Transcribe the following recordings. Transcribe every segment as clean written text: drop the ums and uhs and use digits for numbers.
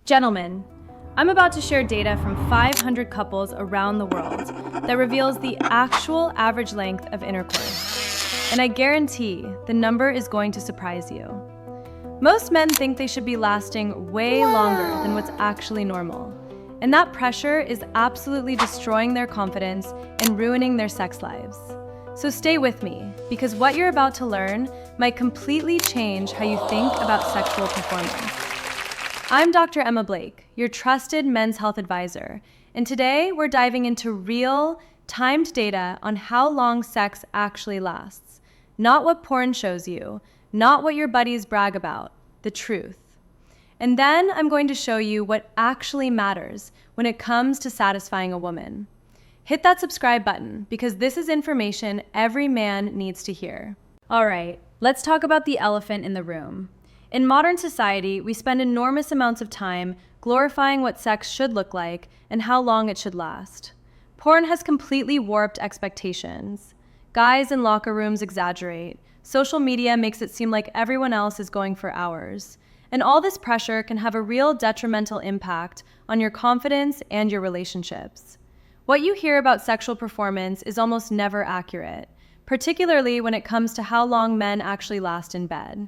Gentlemen, I'm about to share data from 500 couples around the world that reveals the actual average length of intercourse. And I guarantee the number is going to surprise you. Most men think they should be lasting way longer than what's actually normal. And that pressure is absolutely destroying their confidence and ruining their sex lives. So stay with me, because what you're about to learn might completely change how you think about sexual performance. I'm Dr. Emma Blake, your trusted men's health advisor, and today we're diving into real, timed data on how long sex actually lasts. Not what porn shows you, not what your buddies brag about, the truth. And then I'm going to show you what actually matters when it comes to satisfying a woman. Hit that subscribe button, because this is information every man needs to hear. All right, let's talk about the elephant in the room. In modern society, we spend enormous amounts of time glorifying what sex should look like and how long it should last. Porn has completely warped expectations. Guys in locker rooms exaggerate. Social media makes it seem like everyone else is going for hours. And all this pressure can have a real detrimental impact on your confidence and your relationships. What you hear about sexual performance is almost never accurate, particularly when it comes to how long men actually last in bed.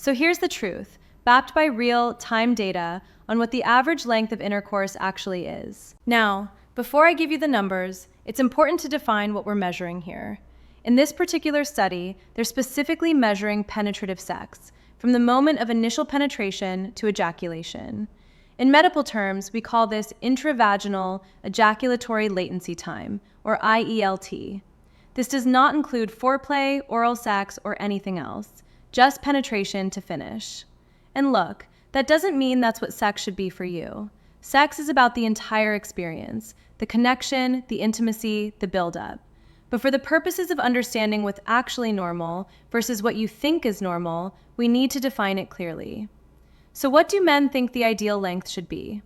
So here's the truth, backed by real, time data on what the average length of intercourse actually is. Now, before I give you the numbers, it's important to define what we're measuring here. In this particular study, they're specifically measuring penetrative sex, from the moment of initial penetration to ejaculation. In medical terms, we call this intravaginal ejaculatory latency time, or IELT. This does not include foreplay, oral sex, or anything else, just penetration to finish. And look, that doesn't mean that's what sex should be for you. Sex is about the entire experience, the connection, the intimacy, the buildup. But for the purposes of understanding what's actually normal versus what you think is normal, we need to define it clearly. So what do men think the ideal length should be?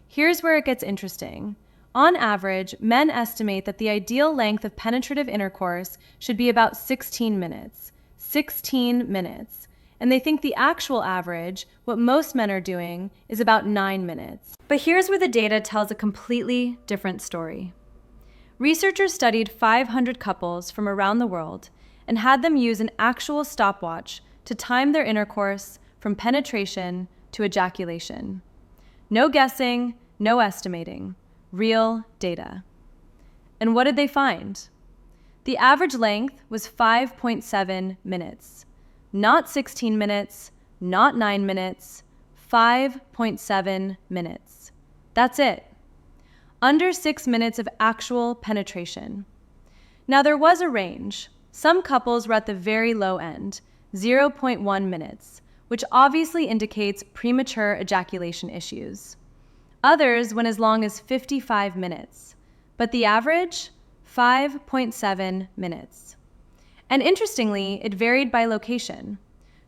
Here's where it gets interesting. On average, men estimate that the ideal length of penetrative intercourse should be about 16 minutes. 16 minutes. And they think the actual average, what most men are doing, is about 9 minutes. But here's where the data tells a completely different story. Researchers studied 500 couples from around the world and had them use an actual stopwatch to time their intercourse from penetration to ejaculation. No guessing, no estimating, real data. And what did they find? The average length was 5.7 minutes. Not 16 minutes, not 9 minutes, 5.7 minutes. That's it. Under 6 minutes of actual penetration. Now there was a range. Some couples were at the very low end, 0.1 minutes, which obviously indicates premature ejaculation issues. Others went as long as 55 minutes, but the average, 5.7 minutes. And interestingly, it varied by location.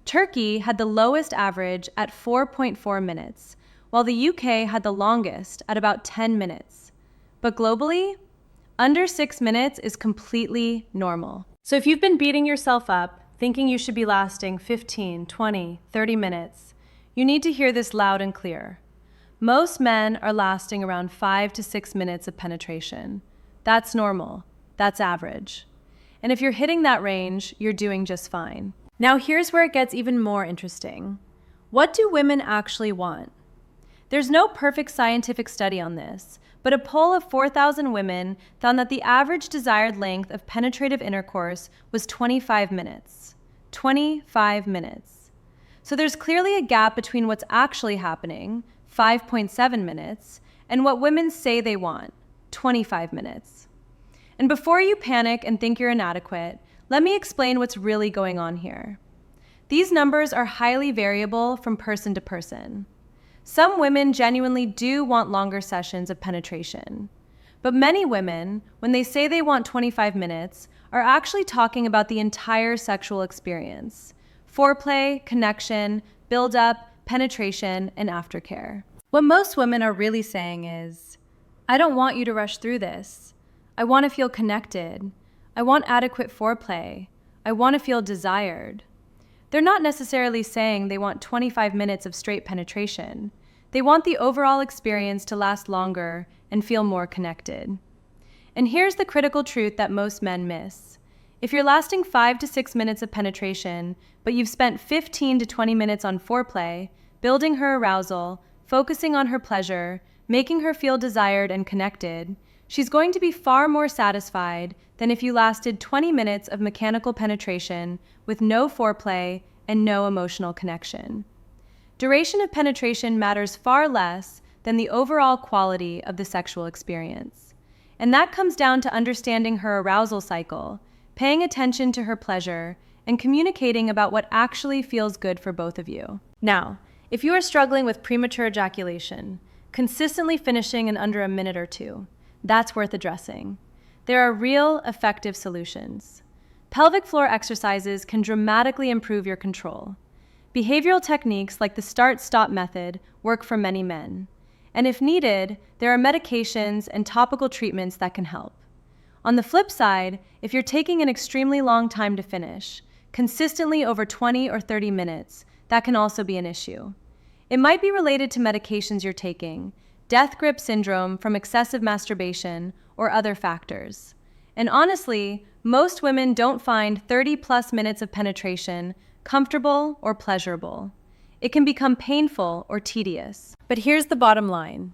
Turkey had the lowest average at 4.4 minutes, while the UK had the longest at about 10 minutes. But globally, under 6 minutes is completely normal. So if you've been beating yourself up, thinking you should be lasting 15, 20, 30 minutes, you need to hear this loud and clear. Most men are lasting around 5 to 6 minutes of penetration. That's normal. That's average. And if you're hitting that range, you're doing just fine. Now here's where it gets even more interesting. What do women actually want? There's no perfect scientific study on this, but a poll of 4,000 women found that the average desired length of penetrative intercourse was 25 minutes. 25 minutes. So there's clearly a gap between what's actually happening, 5.7 minutes, and what women say they want, 25 minutes. And before you panic and think you're inadequate, let me explain what's really going on here. These numbers are highly variable from person to person. Some women genuinely do want longer sessions of penetration. But many women, when they say they want 25 minutes, are actually talking about the entire sexual experience. Foreplay, connection, build-up, penetration, and aftercare. What most women are really saying is, I don't want you to rush through this. I want to feel connected. I want adequate foreplay. I want to feel desired. They're not necessarily saying they want 25 minutes of straight penetration. They want the overall experience to last longer and feel more connected. And here's the critical truth that most men miss. If you're lasting 5 to 6 minutes of penetration, but you've spent 15 to 20 minutes on foreplay, building her arousal, focusing on her pleasure, making her feel desired and connected, she's going to be far more satisfied than if you lasted 20 minutes of mechanical penetration with no foreplay and no emotional connection. Duration of penetration matters far less than the overall quality of the sexual experience. And that comes down to understanding her arousal cycle, paying attention to her pleasure, and communicating about what actually feels good for both of you. Now, if you are struggling with premature ejaculation, consistently finishing in under a minute or two, that's worth addressing. There are real, effective solutions. Pelvic floor exercises can dramatically improve your control. Behavioral techniques like the start-stop method work for many men. And if needed, there are medications and topical treatments that can help. On the flip side, if you're taking an extremely long time to finish, consistently over 20 or 30 minutes, that can also be an issue. It might be related to medications you're taking, death grip syndrome from excessive masturbation, or other factors. And honestly, most women don't find 30+ minutes of penetration comfortable or pleasurable. It can become painful or tedious. But here's the bottom line.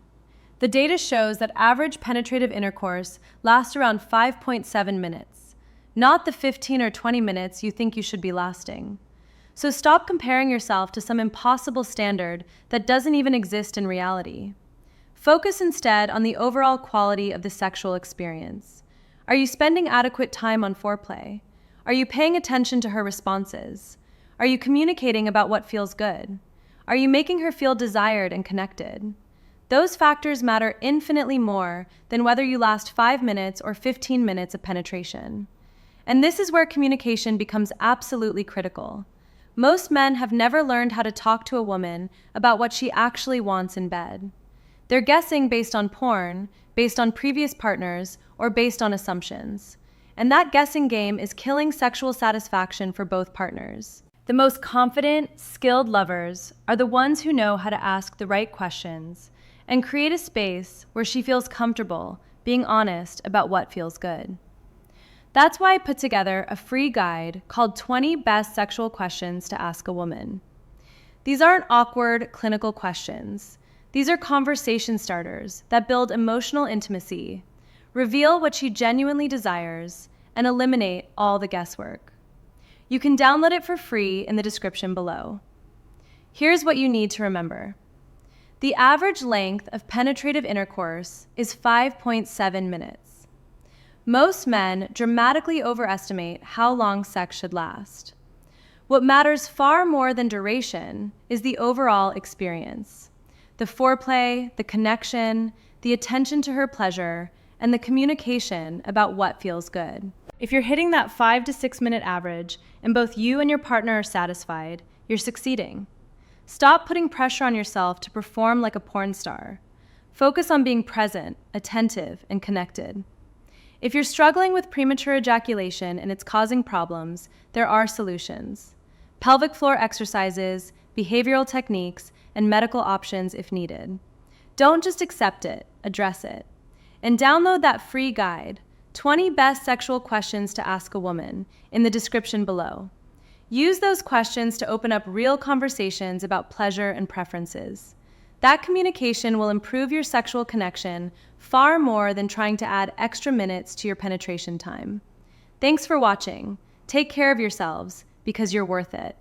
The data shows that average penetrative intercourse lasts around 5.7 minutes, not the 15 or 20 minutes you think you should be lasting. So stop comparing yourself to some impossible standard that doesn't even exist in reality. Focus instead on the overall quality of the sexual experience. Are you spending adequate time on foreplay? Are you paying attention to her responses? Are you communicating about what feels good? Are you making her feel desired and connected? Those factors matter infinitely more than whether you last 5 minutes or 15 minutes of penetration. And this is where communication becomes absolutely critical. Most men have never learned how to talk to a woman about what she actually wants in bed. They're guessing based on porn, based on previous partners, or based on assumptions. And that guessing game is killing sexual satisfaction for both partners. The most confident, skilled lovers are the ones who know how to ask the right questions and create a space where she feels comfortable being honest about what feels good. That's why I put together a free guide called 20 Best Sexual Questions to Ask a Woman. These aren't awkward, clinical questions. These are conversation starters that build emotional intimacy, reveal what she genuinely desires, and eliminate all the guesswork. You can download it for free in the description below. Here's what you need to remember. The average length of penetrative intercourse is 5.7 minutes. Most men dramatically overestimate how long sex should last. What matters far more than duration is the overall experience. The foreplay, the connection, the attention to her pleasure, and the communication about what feels good. If you're hitting that 5 to 6 minute average and both you and your partner are satisfied, you're succeeding. Stop putting pressure on yourself to perform like a porn star. Focus on being present, attentive, and connected. If you're struggling with premature ejaculation and it's causing problems, there are solutions. Pelvic floor exercises, behavioral techniques, and medical options if needed. Don't just accept it, address it. And download that free guide, 20 Best Sexual Questions to Ask a Woman, in the description below. Use those questions to open up real conversations about pleasure and preferences. That communication will improve your sexual connection far more than trying to add extra minutes to your penetration time. Thanks for watching. Take care of yourselves, because you're worth it.